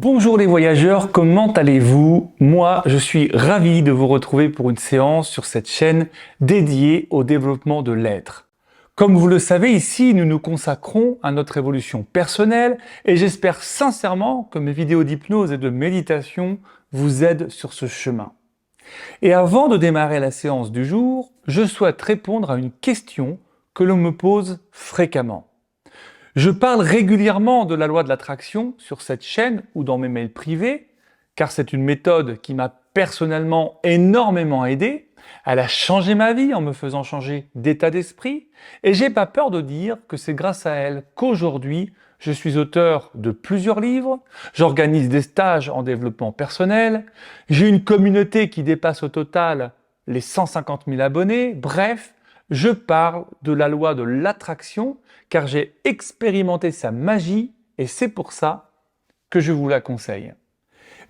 Bonjour les voyageurs, comment allez-vous? Moi, je suis ravi de vous retrouver pour une séance sur cette chaîne dédiée au développement de l'être. Comme vous le savez, ici, nous nous consacrons à notre évolution personnelle et j'espère sincèrement que mes vidéos d'hypnose et de méditation vous aident sur ce chemin. Et avant de démarrer la séance du jour, je souhaite répondre à une question que l'on me pose fréquemment. Je parle régulièrement de la loi de l'attraction sur cette chaîne ou dans mes mails privés, car c'est une méthode qui m'a personnellement énormément aidé. Elle a changé ma vie en me faisant changer d'état d'esprit, et j'ai pas peur de dire que c'est grâce à elle qu'aujourd'hui, je suis auteur de plusieurs livres, j'organise des stages en développement personnel, j'ai une communauté qui dépasse au total les 150 000 abonnés, bref, je parle de la loi de l'attraction car j'ai expérimenté sa magie et c'est pour ça que je vous la conseille.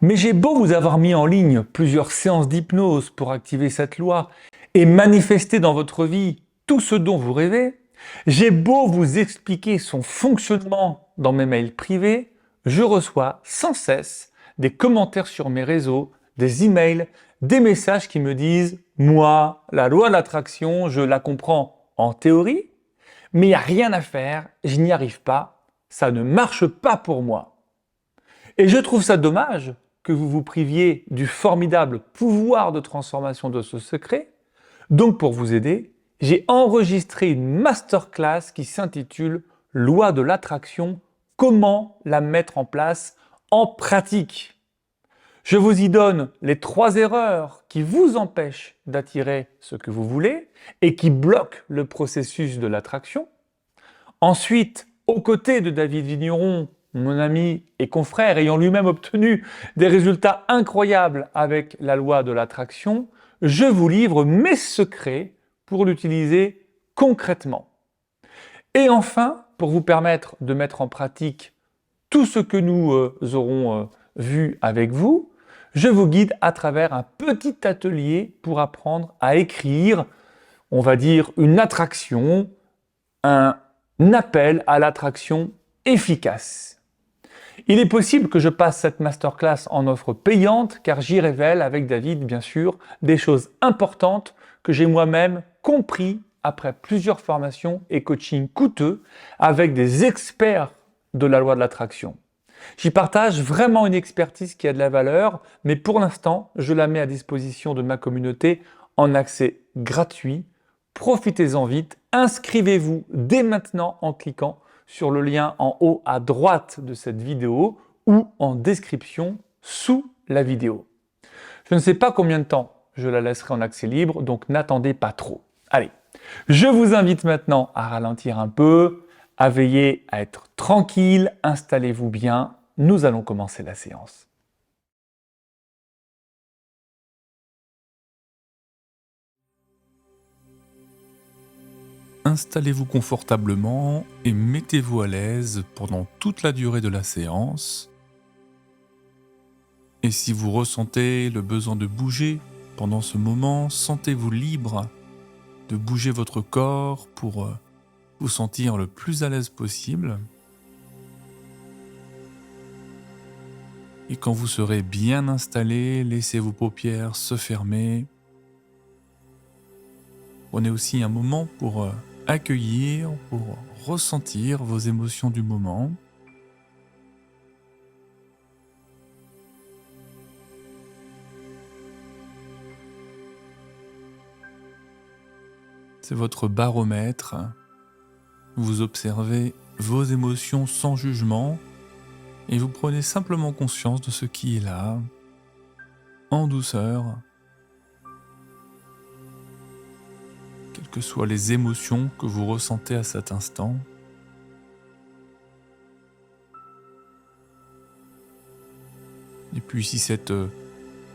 Mais j'ai beau vous avoir mis en ligne plusieurs séances d'hypnose pour activer cette loi et manifester dans votre vie tout ce dont vous rêvez, j'ai beau vous expliquer son fonctionnement dans mes mails privés, je reçois sans cesse des commentaires sur mes réseaux, des emails, des messages qui me disent « Moi, la loi de l'attraction, je la comprends en théorie, mais il n'y a rien à faire, je n'y arrive pas, ça ne marche pas pour moi. » Et je trouve ça dommage que vous vous priviez du formidable pouvoir de transformation de ce secret. Donc pour vous aider, j'ai enregistré une masterclass qui s'intitule « Loi de l'attraction, comment la mettre en place en pratique ?» Je vous y donne les 3 erreurs qui vous empêchent d'attirer ce que vous voulez et qui bloquent le processus de l'attraction. Ensuite, aux côtés de David Vigneron, mon ami et confrère ayant lui-même obtenu des résultats incroyables avec la loi de l'attraction, je vous livre mes secrets pour l'utiliser concrètement. Et enfin, pour vous permettre de mettre en pratique tout ce que nous aurons vu avec vous, je vous guide à travers un petit atelier pour apprendre à écrire, on va dire, une attraction, un appel à l'attraction efficace. Il est possible que je passe cette masterclass en offre payante car j'y révèle avec David, bien sûr, des choses importantes que j'ai moi-même compris après plusieurs formations et coachings coûteux avec des experts de la loi de l'attraction. J'y partage vraiment une expertise qui a de la valeur, mais pour l'instant, je la mets à disposition de ma communauté en accès gratuit. Profitez-en vite, inscrivez-vous dès maintenant en cliquant sur le lien en haut à droite de cette vidéo ou en description sous la vidéo. Je ne sais pas combien de temps je la laisserai en accès libre, donc n'attendez pas trop. Allez, je vous invite maintenant à ralentir un peu, à veiller à être tranquille, installez-vous bien, nous allons commencer la séance. Installez-vous confortablement et mettez-vous à l'aise pendant toute la durée de la séance. Et si vous ressentez le besoin de bouger pendant ce moment, sentez-vous libre de bouger votre corps pour vous sentir le plus à l'aise possible. Et quand vous serez bien installé, laissez vos paupières se fermer. Prenez aussi un moment pour accueillir, pour ressentir vos émotions du moment. C'est votre baromètre. Vous observez vos émotions sans jugement et vous prenez simplement conscience de ce qui est là, en douceur. Quelles que soient les émotions que vous ressentez à cet instant. Et puis si cette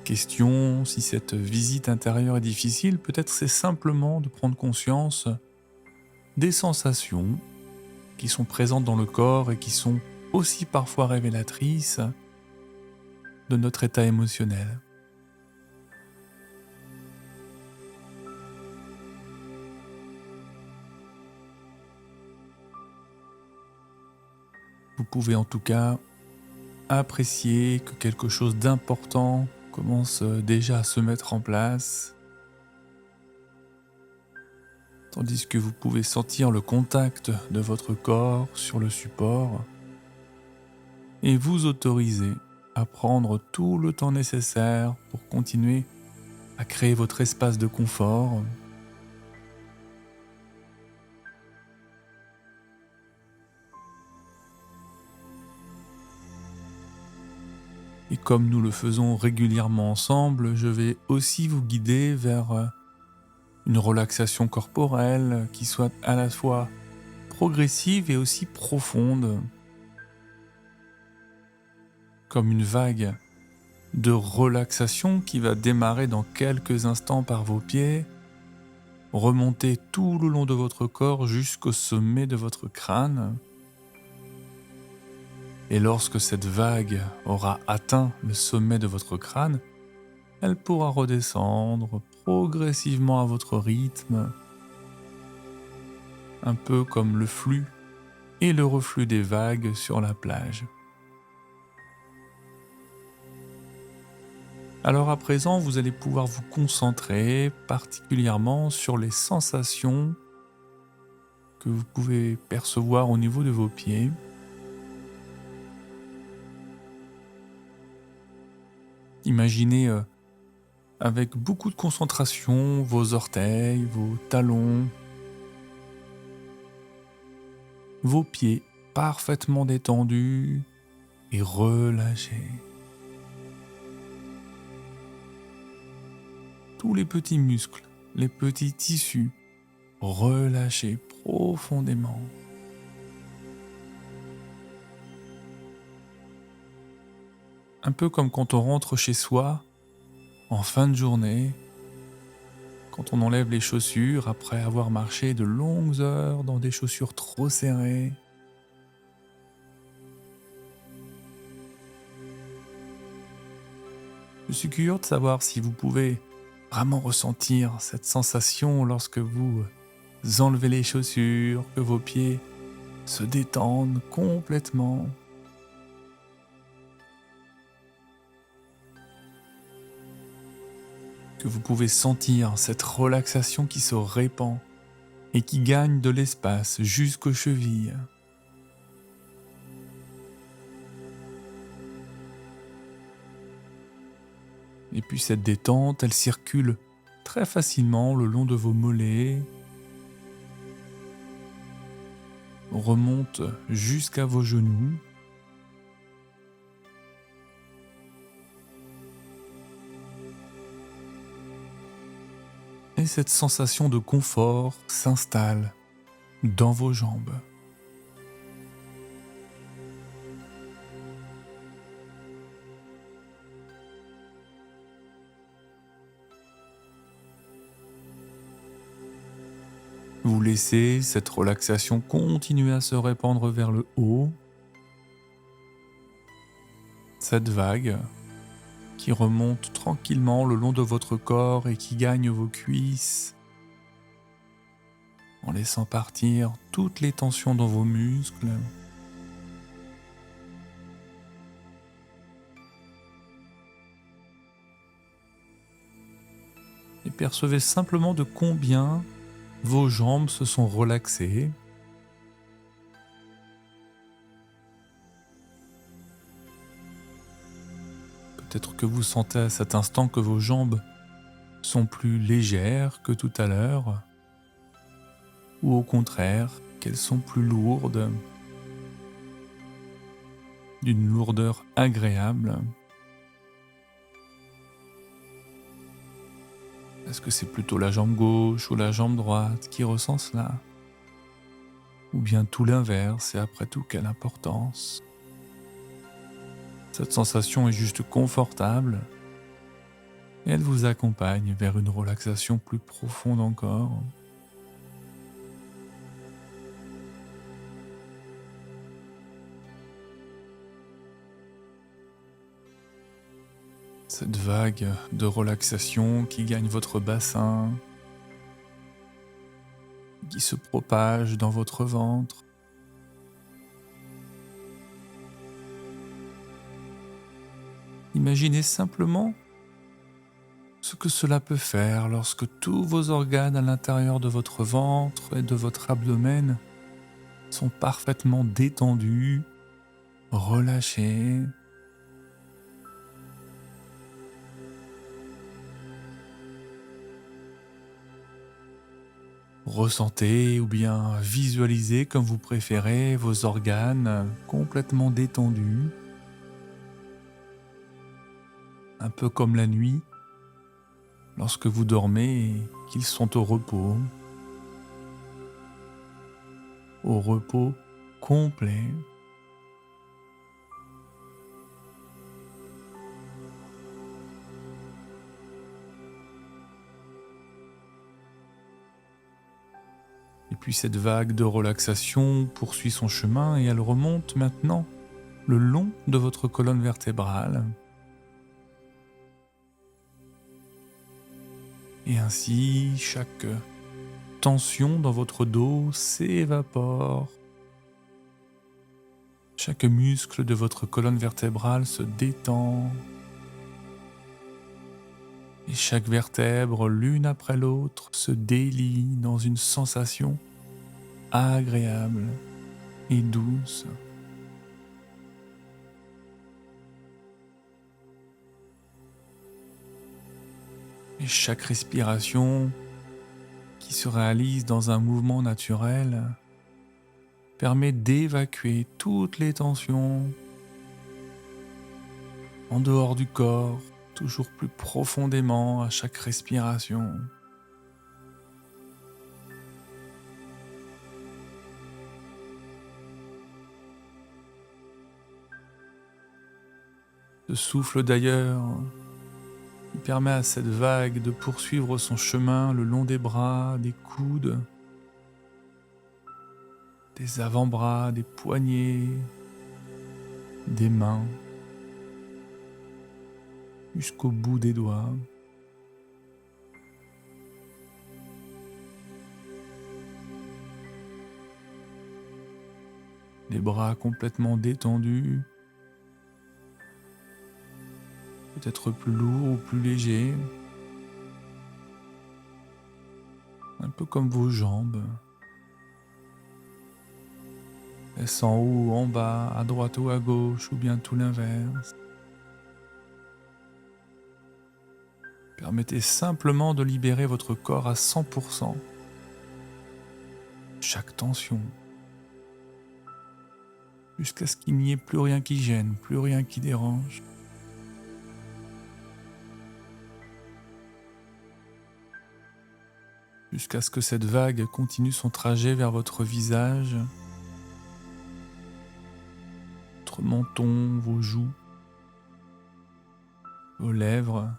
question, si cette visite intérieure est difficile, peut-être c'est simplement de prendre conscience des sensations qui sont présentes dans le corps et qui sont aussi parfois révélatrices de notre état émotionnel. Vous pouvez en tout cas apprécier que quelque chose d'important commence déjà à se mettre en place, tandis que vous pouvez sentir le contact de votre corps sur le support et vous autoriser à prendre tout le temps nécessaire pour continuer à créer votre espace de confort. Et comme nous le faisons régulièrement ensemble, je vais aussi vous guider vers une relaxation corporelle qui soit à la fois progressive et aussi profonde, comme une vague de relaxation qui va démarrer dans quelques instants par vos pieds, remonter tout le long de votre corps jusqu'au sommet de votre crâne. Et lorsque cette vague aura atteint le sommet de votre crâne, elle pourra redescendre progressivement à votre rythme, un peu comme le flux et le reflux des vagues sur la plage. Alors à présent, vous allez pouvoir vous concentrer particulièrement sur les sensations que vous pouvez percevoir au niveau de vos pieds. Imaginez avec beaucoup de concentration vos orteils, vos talons, vos pieds parfaitement détendus et relâchés. Tous les petits muscles, les petits tissus relâchés profondément. Un peu comme quand on rentre chez soi en fin de journée, quand on enlève les chaussures après avoir marché de longues heures dans des chaussures trop serrées. Je suis curieux de savoir si vous pouvez vraiment ressentir cette sensation lorsque vous enlevez les chaussures, que vos pieds se détendent complètement. Que vous pouvez sentir cette relaxation qui se répand et qui gagne de l'espace jusqu'aux chevilles. Et puis cette détente, elle circule très facilement le long de vos mollets, remonte jusqu'à vos genoux. Et cette sensation de confort s'installe dans vos jambes. Vous laissez cette relaxation continuer à se répandre vers le haut. Cette vague qui remonte tranquillement le long de votre corps et qui gagne vos cuisses, en laissant partir toutes les tensions dans vos muscles. Et percevez simplement de combien vos jambes se sont relaxées. Peut-être que vous sentez à cet instant que vos jambes sont plus légères que tout à l'heure, ou au contraire, qu'elles sont plus lourdes, d'une lourdeur agréable. Est-ce que c'est plutôt la jambe gauche ou la jambe droite qui ressent cela? Ou bien tout l'inverse, et après tout, quelle importance? Cette sensation est juste confortable et elle vous accompagne vers une relaxation plus profonde encore. Cette vague de relaxation qui gagne votre bassin, qui se propage dans votre ventre. Imaginez simplement ce que cela peut faire lorsque tous vos organes à l'intérieur de votre ventre et de votre abdomen sont parfaitement détendus, relâchés. Ressentez ou bien visualisez comme vous préférez vos organes complètement détendus, un peu comme la nuit lorsque vous dormez et qu'ils sont au repos complet. Et puis cette vague de relaxation poursuit son chemin et elle remonte maintenant le long de votre colonne vertébrale. Et ainsi, chaque tension dans votre dos s'évapore. Chaque muscle de votre colonne vertébrale se détend. Et chaque vertèbre, l'une après l'autre, se délie dans une sensation agréable et douce. Et chaque respiration qui se réalise dans un mouvement naturel permet d'évacuer toutes les tensions en dehors du corps, toujours plus profondément à chaque respiration. Ce souffle d'ailleurs, il permet à cette vague de poursuivre son chemin le long des bras, des coudes, des avant-bras, des poignets, des mains, jusqu'au bout des doigts. Les bras complètement détendus, peut-être plus lourds ou plus légers, un peu comme vos jambes. Est-ce en haut ou en bas, à droite ou à gauche, ou bien tout l'inverse? Permettez simplement de libérer votre corps à 100%. Chaque tension, jusqu'à ce qu'il n'y ait plus rien qui gêne, plus rien qui dérange. Jusqu'à ce que cette vague continue son trajet vers votre visage, votre menton, vos joues, vos lèvres,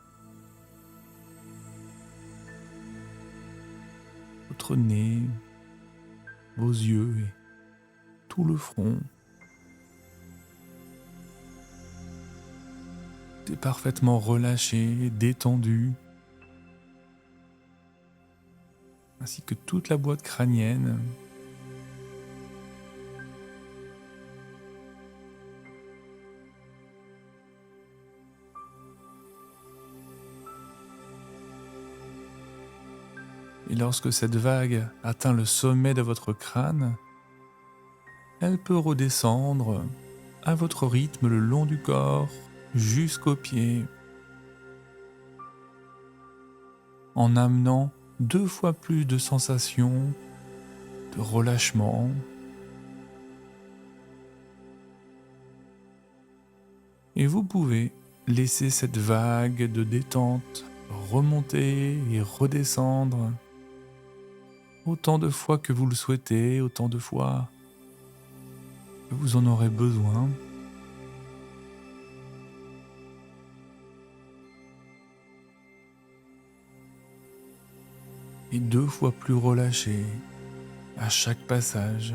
votre nez, vos yeux et tout le front. Tout est parfaitement relâché, détendu, ainsi que toute la boîte crânienne. Et lorsque cette vague atteint le sommet de votre crâne, elle peut redescendre à votre rythme le long du corps jusqu'aux pieds, en amenant 2 fois plus de sensations de relâchement. Et vous pouvez laisser cette vague de détente remonter et redescendre autant de fois que vous le souhaitez, autant de fois que vous en aurez besoin. Et 2 fois plus relâché à chaque passage.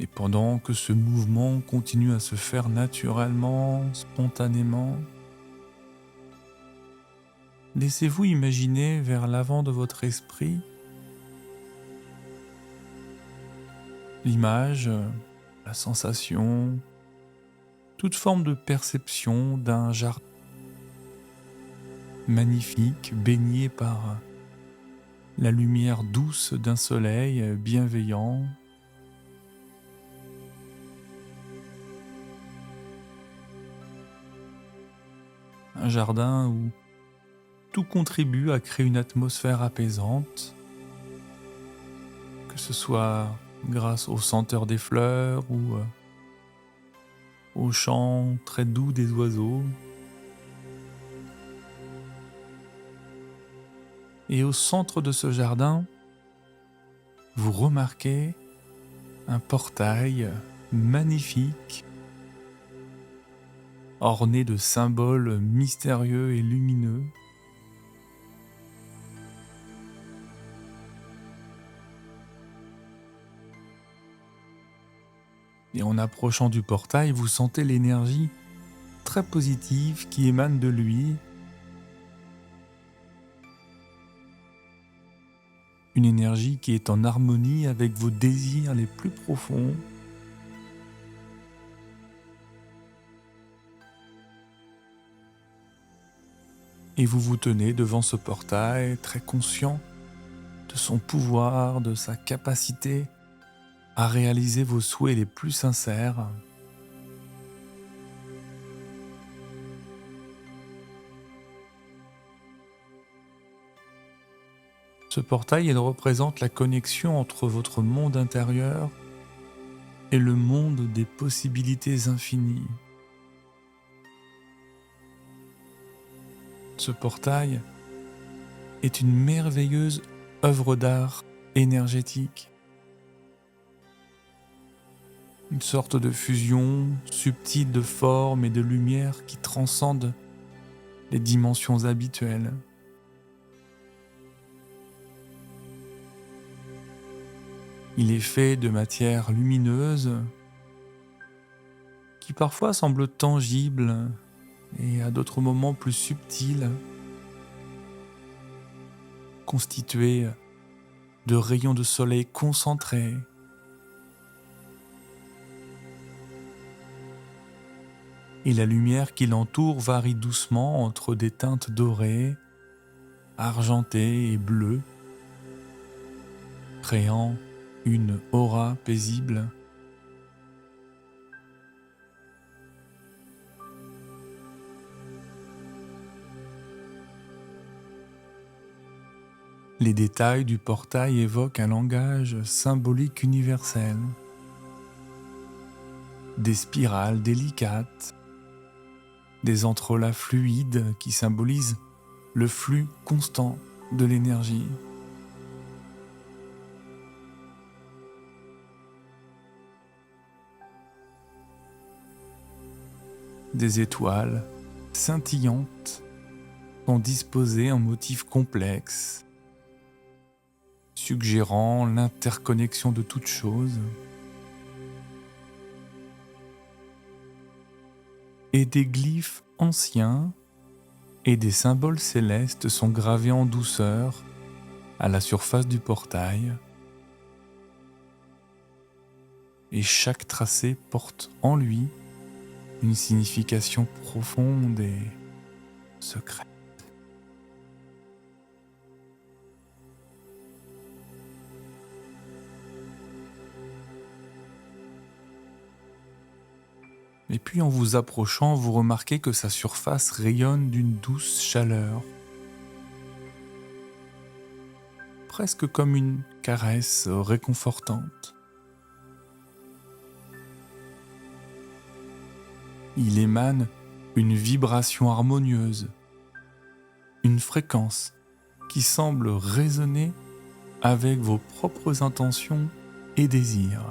Et pendant que ce mouvement continue à se faire naturellement, spontanément, laissez-vous imaginer vers l'avant de votre esprit l'image, la sensation, toute forme de perception d'un jardin magnifique, baigné par la lumière douce d'un soleil bienveillant. Un jardin où tout contribue à créer une atmosphère apaisante, que ce soit grâce aux senteurs des fleurs ou au chant très doux des oiseaux. Et au centre de ce jardin, vous remarquez un portail magnifique, orné de symboles mystérieux et lumineux. Et en approchant du portail, vous sentez l'énergie très positive qui émane de lui. Une énergie qui est en harmonie avec vos désirs les plus profonds. Et vous vous tenez devant ce portail très conscient de son pouvoir, de sa capacité à réaliser vos souhaits les plus sincères. Ce portail, il représente la connexion entre votre monde intérieur et le monde des possibilités infinies. Ce portail est une merveilleuse œuvre d'art énergétique. Une sorte de fusion subtile de formes et de lumière qui transcende les dimensions habituelles. Il est fait de matière lumineuse qui parfois semble tangible et à d'autres moments plus subtile, constitué de rayons de soleil concentrés. Et la lumière qui l'entoure varie doucement entre des teintes dorées, argentées et bleues, créant une aura paisible. Les détails du portail évoquent un langage symbolique universel. Des spirales délicates, des entrelacs fluides qui symbolisent le flux constant de l'énergie. Des étoiles scintillantes sont disposées en motifs complexes, suggérant l'interconnexion de toutes choses. Et des glyphes anciens et des symboles célestes sont gravés en douceur à la surface du portail. Et chaque tracé porte en lui une signification profonde et secrète. Et puis en vous approchant, vous remarquez que sa surface rayonne d'une douce chaleur, presque comme une caresse réconfortante. Il émane une vibration harmonieuse, une fréquence qui semble résonner avec vos propres intentions et désirs.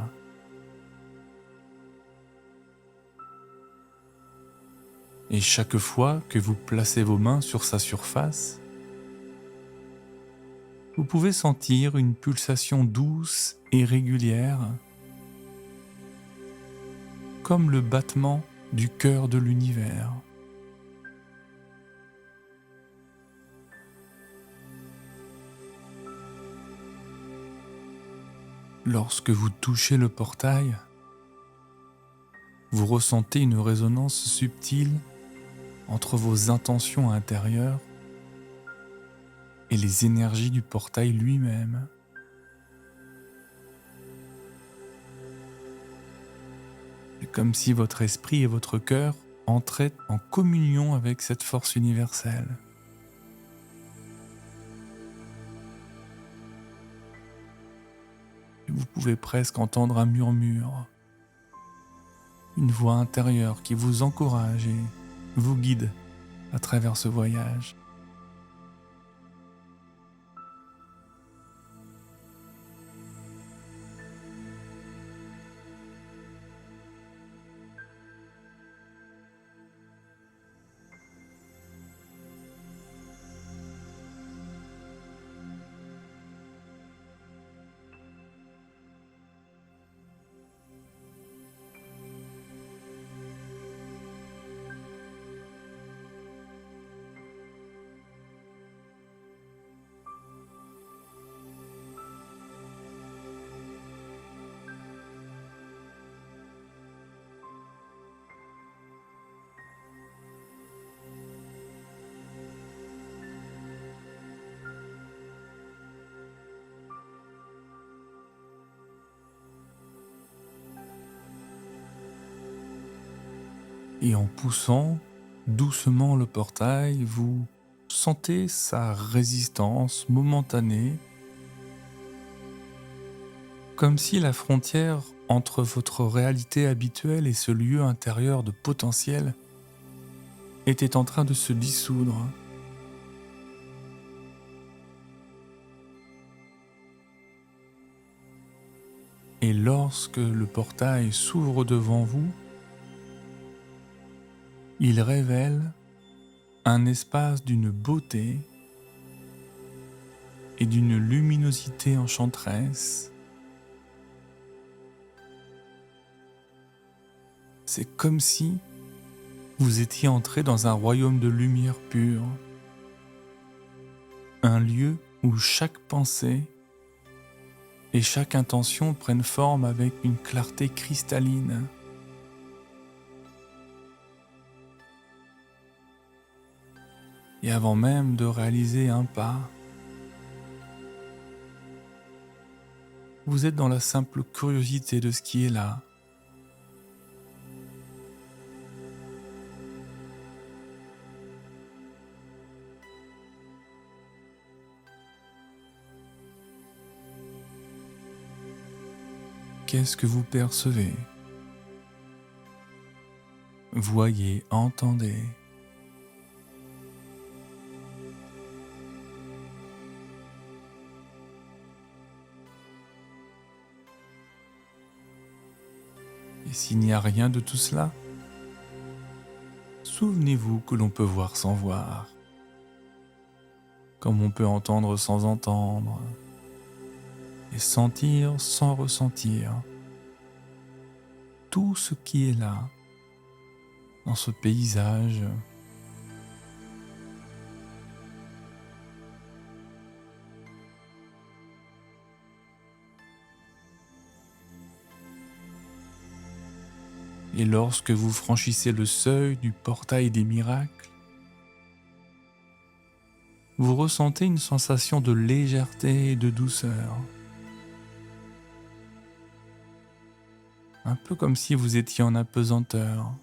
Et chaque fois que vous placez vos mains sur sa surface, vous pouvez sentir une pulsation douce et régulière comme le battement du cœur de l'univers. Lorsque vous touchez le portail, vous ressentez une résonance subtile entre vos intentions intérieures et les énergies du portail lui-même. C'est comme si votre esprit et votre cœur entraient en communion avec cette force universelle. Et vous pouvez presque entendre un murmure, une voix intérieure qui vous encourage et vous guide à travers ce voyage. Et en poussant doucement le portail, vous sentez sa résistance momentanée, comme si la frontière entre votre réalité habituelle et ce lieu intérieur de potentiel était en train de se dissoudre. Et lorsque le portail s'ouvre devant vous, il révèle un espace d'une beauté et d'une luminosité enchanteresse. C'est comme si vous étiez entré dans un royaume de lumière pure, un lieu où chaque pensée et chaque intention prennent forme avec une clarté cristalline. Et avant même de réaliser un pas, vous êtes dans la simple curiosité de ce qui est là. Qu'est-ce que vous percevez? Voyez, entendez. Et s'il n'y a rien de tout cela, souvenez-vous que l'on peut voir sans voir, comme on peut entendre sans entendre, et sentir sans ressentir. Tout ce qui est là, dans ce paysage, et lorsque vous franchissez le seuil du portail des miracles, vous ressentez une sensation de légèreté et de douceur. Un peu comme si vous étiez en apesanteur.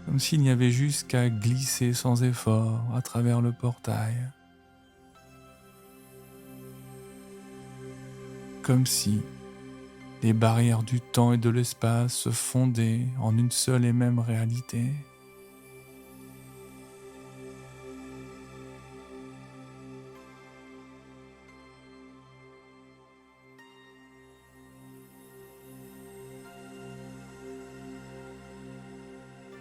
Comme s'il n'y avait juste qu'à glisser sans effort à travers le portail. Comme si les barrières du temps et de l'espace se fondaient en une seule et même réalité.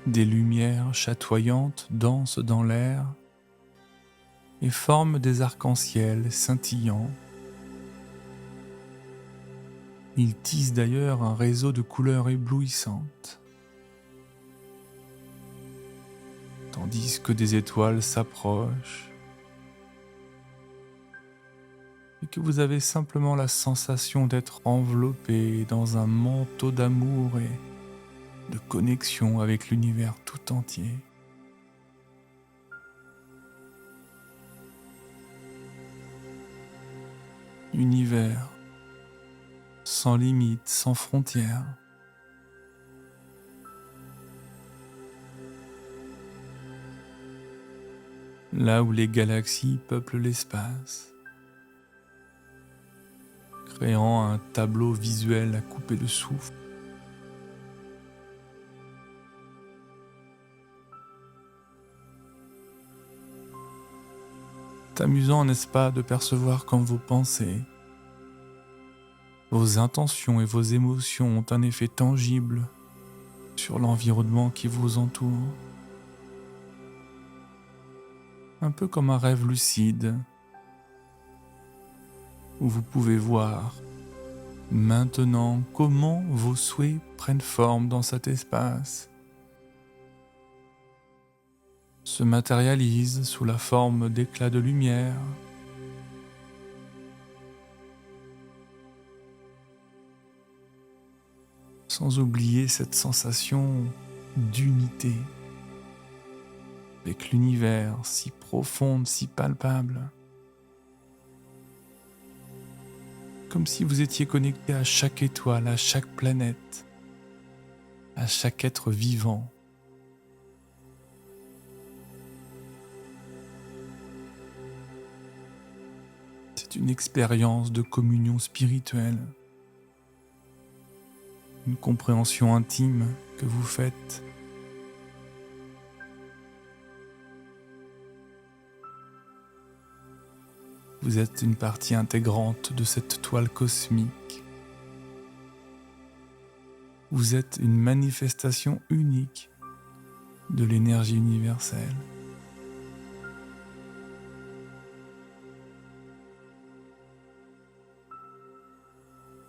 Des lumières chatoyantes dansent dans l'air et forment des arcs-en-ciel scintillants. Il tisse d'ailleurs un réseau de couleurs éblouissantes, tandis que des étoiles s'approchent et que vous avez simplement la sensation d'être enveloppé dans un manteau d'amour et de connexion avec l'univers tout entier. Univers sans limite, sans frontières. Là où les galaxies peuplent l'espace, créant un tableau visuel à couper le souffle. C'est amusant, n'est-ce pas, de percevoir comme vos pensées, vos intentions et vos émotions ont un effet tangible sur l'environnement qui vous entoure. Un peu comme un rêve lucide, où vous pouvez voir maintenant comment vos souhaits prennent forme dans cet espace, se matérialisent sous la forme d'éclats de lumière, sans oublier cette sensation d'unité avec l'univers si profonde, si palpable. Comme si vous étiez connecté à chaque étoile, à chaque planète, à chaque être vivant. C'est une expérience de communion spirituelle, une compréhension intime que vous faites. Vous êtes une partie intégrante de cette toile cosmique. Vous êtes une manifestation unique de l'énergie universelle.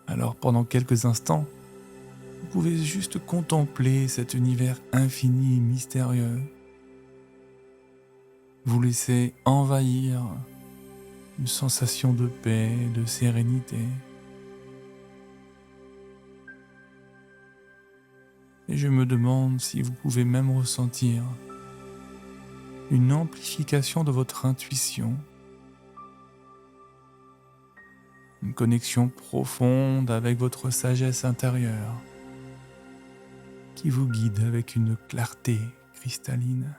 Alors pendant quelques instants, vous pouvez juste contempler cet univers infini et mystérieux. Vous laissez envahir une sensation de paix, de sérénité. Et je me demande si vous pouvez même ressentir une amplification de votre intuition, une connexion profonde avec votre sagesse intérieure qui vous guide avec une clarté cristalline.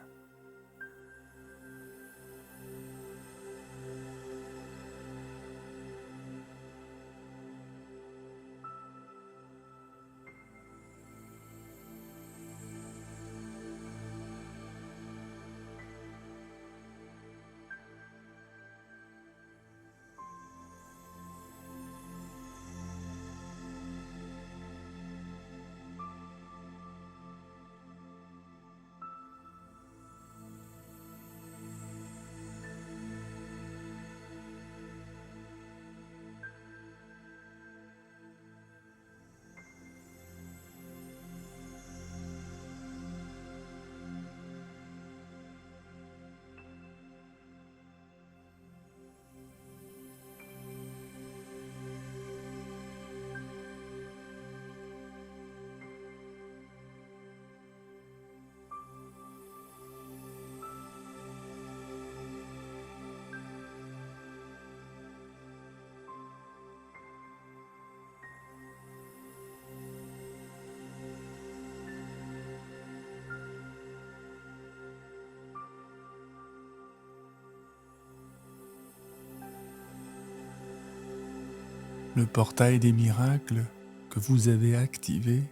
Le portail des miracles que vous avez activé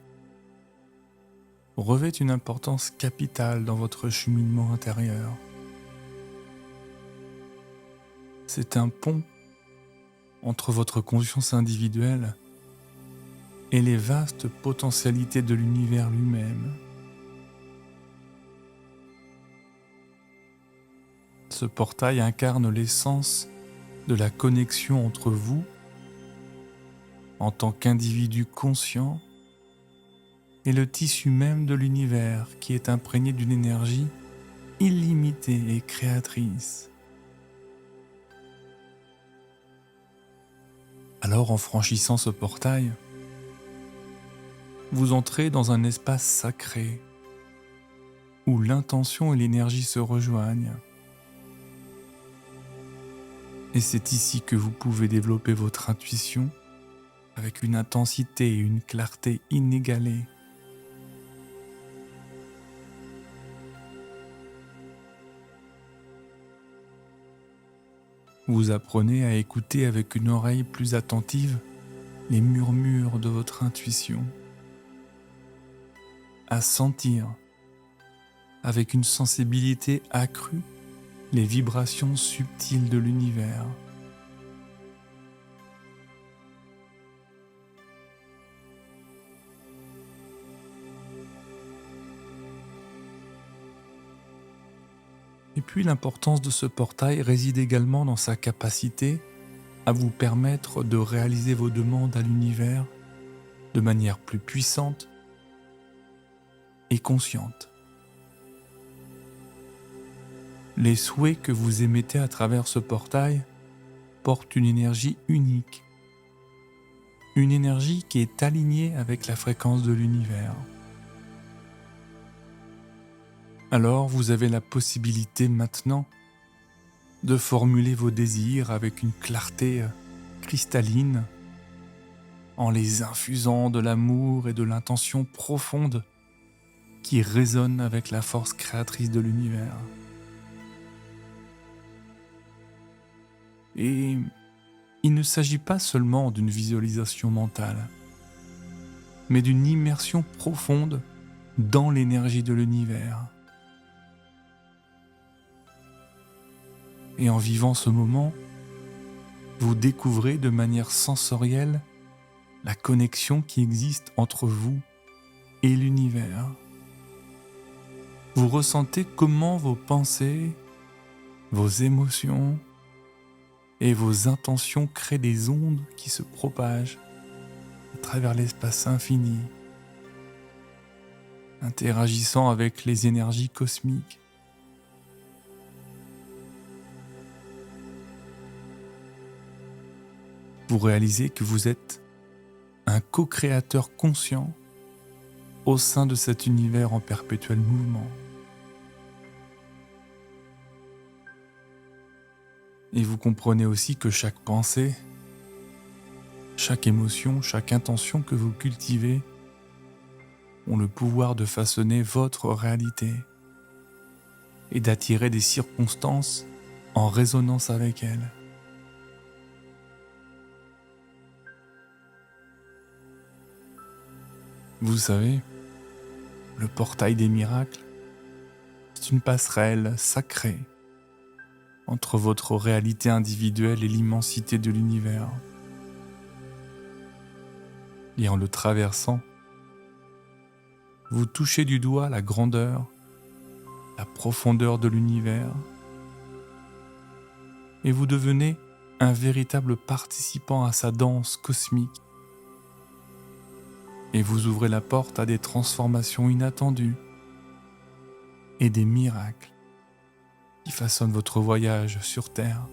revêt une importance capitale dans votre cheminement intérieur. C'est un pont entre votre conscience individuelle et les vastes potentialités de l'univers lui-même. Ce portail incarne l'essence de la connexion entre vous en tant qu'individu conscient est le tissu même de l'univers qui est imprégné d'une énergie illimitée et créatrice. Alors en franchissant ce portail, vous entrez dans un espace sacré où l'intention et l'énergie se rejoignent. Et c'est ici que vous pouvez développer votre intuition avec une intensité et une clarté inégalées. Vous apprenez à écouter avec une oreille plus attentive les murmures de votre intuition, à sentir avec une sensibilité accrue les vibrations subtiles de l'univers. Et puis l'importance de ce portail réside également dans sa capacité à vous permettre de réaliser vos demandes à l'univers de manière plus puissante et consciente. Les souhaits que vous émettez à travers ce portail portent une énergie unique, une énergie qui est alignée avec la fréquence de l'univers. Alors vous avez la possibilité maintenant de formuler vos désirs avec une clarté cristalline, en les infusant de l'amour et de l'intention profonde qui résonne avec la force créatrice de l'univers. Et il ne s'agit pas seulement d'une visualisation mentale, mais d'une immersion profonde dans l'énergie de l'univers. Et en vivant ce moment, vous découvrez de manière sensorielle la connexion qui existe entre vous et l'univers. Vous ressentez comment vos pensées, vos émotions et vos intentions créent des ondes qui se propagent à travers l'espace infini, interagissant avec les énergies cosmiques. Vous réalisez que vous êtes un co-créateur conscient au sein de cet univers en perpétuel mouvement. Et vous comprenez aussi que chaque pensée, chaque émotion, chaque intention que vous cultivez ont le pouvoir de façonner votre réalité et d'attirer des circonstances en résonance avec elles. Vous savez, le portail des miracles, c'est une passerelle sacrée entre votre réalité individuelle et l'immensité de l'univers. Et en le traversant, vous touchez du doigt la grandeur, la profondeur de l'univers, et vous devenez un véritable participant à sa danse cosmique. Et vous ouvrez la porte à des transformations inattendues et des miracles qui façonnent votre voyage sur Terre.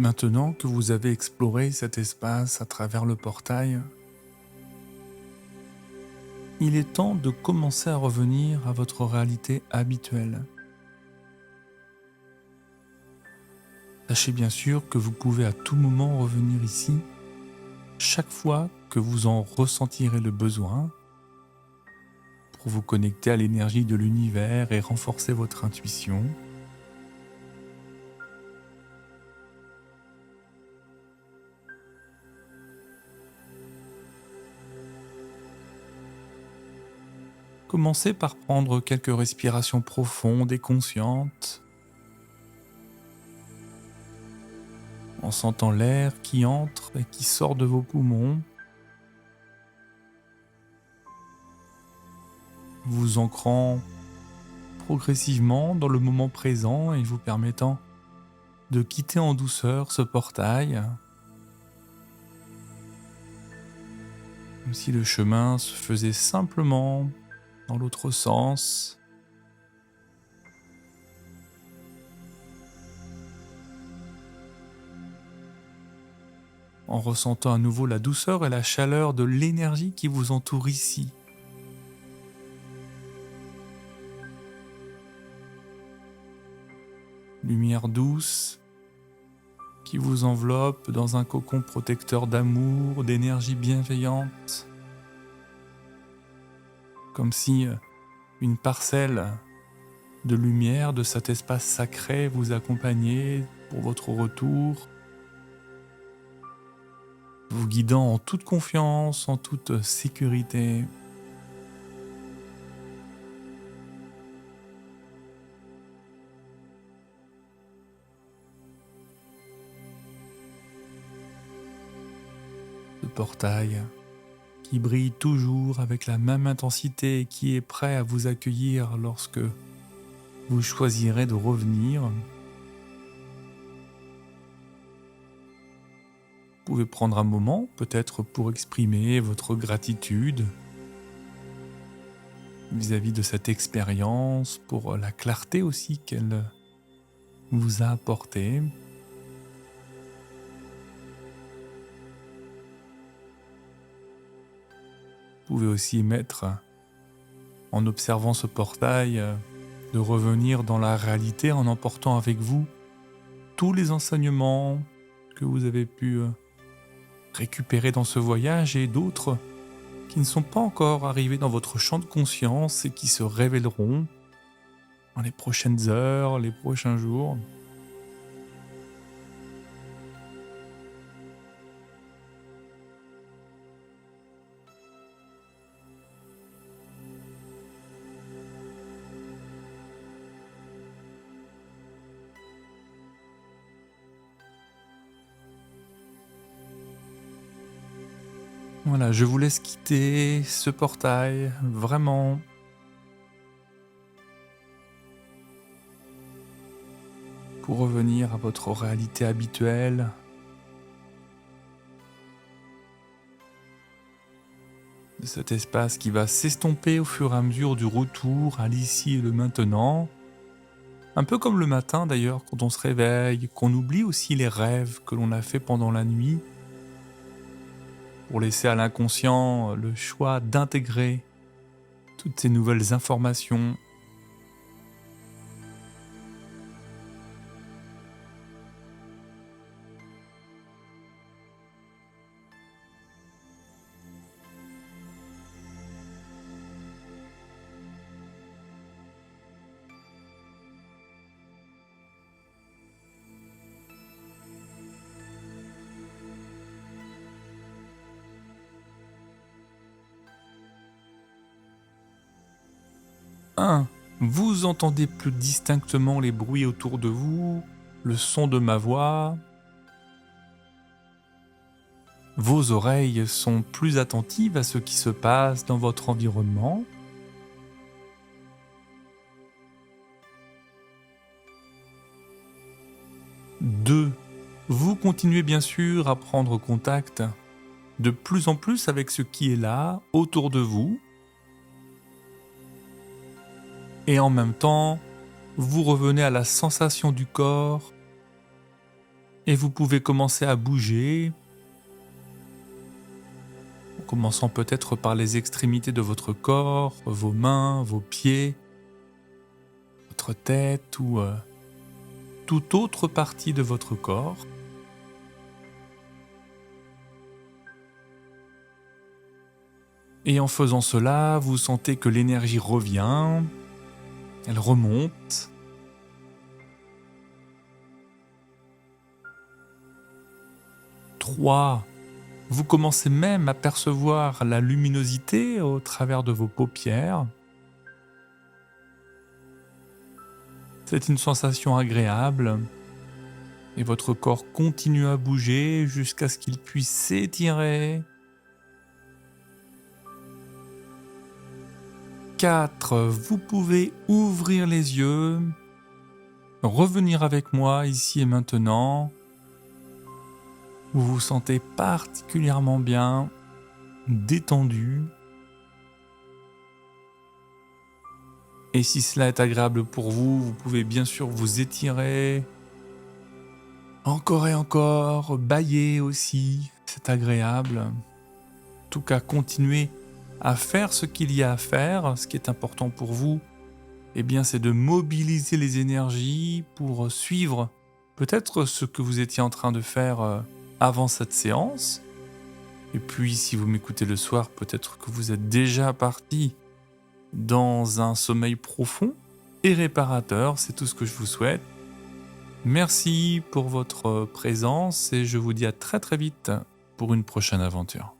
Maintenant que vous avez exploré cet espace à travers le portail, il est temps de commencer à revenir à votre réalité habituelle. Sachez bien sûr que vous pouvez à tout moment revenir ici, chaque fois que vous en ressentirez le besoin, pour vous connecter à l'énergie de l'univers et renforcer votre intuition. Commencez par prendre quelques respirations profondes et conscientes, en sentant l'air qui entre et qui sort de vos poumons, vous ancrant progressivement dans le moment présent et vous permettant de quitter en douceur ce portail, comme si le chemin se faisait simplement dans l'autre sens. En ressentant à nouveau la douceur et la chaleur de l'énergie qui vous entoure ici. Lumière douce qui vous enveloppe dans un cocon protecteur d'amour, d'énergie bienveillante. Comme si une parcelle de lumière de cet espace sacré vous accompagnait pour votre retour, vous guidant en toute confiance, en toute sécurité. Ce portail qui brille toujours avec la même intensité et qui est prêt à vous accueillir lorsque vous choisirez de revenir. Vous pouvez prendre un moment, peut-être pour exprimer votre gratitude vis-à-vis de cette expérience, pour la clarté aussi qu'elle vous a apportée. Vous pouvez aussi mettre, en observant ce portail, de revenir dans la réalité en emportant avec vous tous les enseignements que vous avez pu récupérer dans ce voyage et d'autres qui ne sont pas encore arrivés dans votre champ de conscience et qui se révéleront dans les prochaines heures, les prochains jours. Voilà, je vous laisse quitter ce portail, vraiment. Pour revenir à votre réalité habituelle. De cet espace qui va s'estomper au fur et à mesure du retour à l'ici et le maintenant. Un peu comme le matin d'ailleurs, quand on se réveille, qu'on oublie aussi les rêves que l'on a fait pendant la nuit, pour laisser à l'inconscient le choix d'intégrer toutes ces nouvelles informations. Vous entendez plus distinctement les bruits autour de vous, le son de ma voix. Vos oreilles sont plus attentives à ce qui se passe dans votre environnement. 2. Vous continuez bien sûr à prendre contact de plus en plus avec ce qui est là, autour de vous. Et en même temps, vous revenez à la sensation du corps Et vous pouvez commencer à bouger, en commençant peut-être par les extrémités de votre corps, vos mains, vos pieds, votre tête ou toute autre partie de votre corps. Et en faisant cela, vous sentez que l'énergie revient, elle remonte. Trois, vous commencez même à percevoir la luminosité au travers de vos paupières. C'est une sensation agréable et votre corps continue à bouger jusqu'à ce qu'il puisse s'étirer. 4, vous pouvez ouvrir les yeux, revenir avec moi ici et maintenant. Vous vous sentez particulièrement bien, détendu. Et si cela est agréable pour vous, vous pouvez bien sûr vous étirer. Encore et encore, bâiller aussi, c'est agréable. En tout cas, continuez à faire ce qu'il y a à faire. Ce qui est important pour vous, eh bien, c'est de mobiliser les énergies pour suivre peut-être ce que vous étiez en train de faire avant cette séance. Et puis, si vous m'écoutez le soir, peut-être que vous êtes déjà parti dans un sommeil profond et réparateur. C'est tout ce que je vous souhaite. Merci pour votre présence et je vous dis à très très vite pour une prochaine aventure.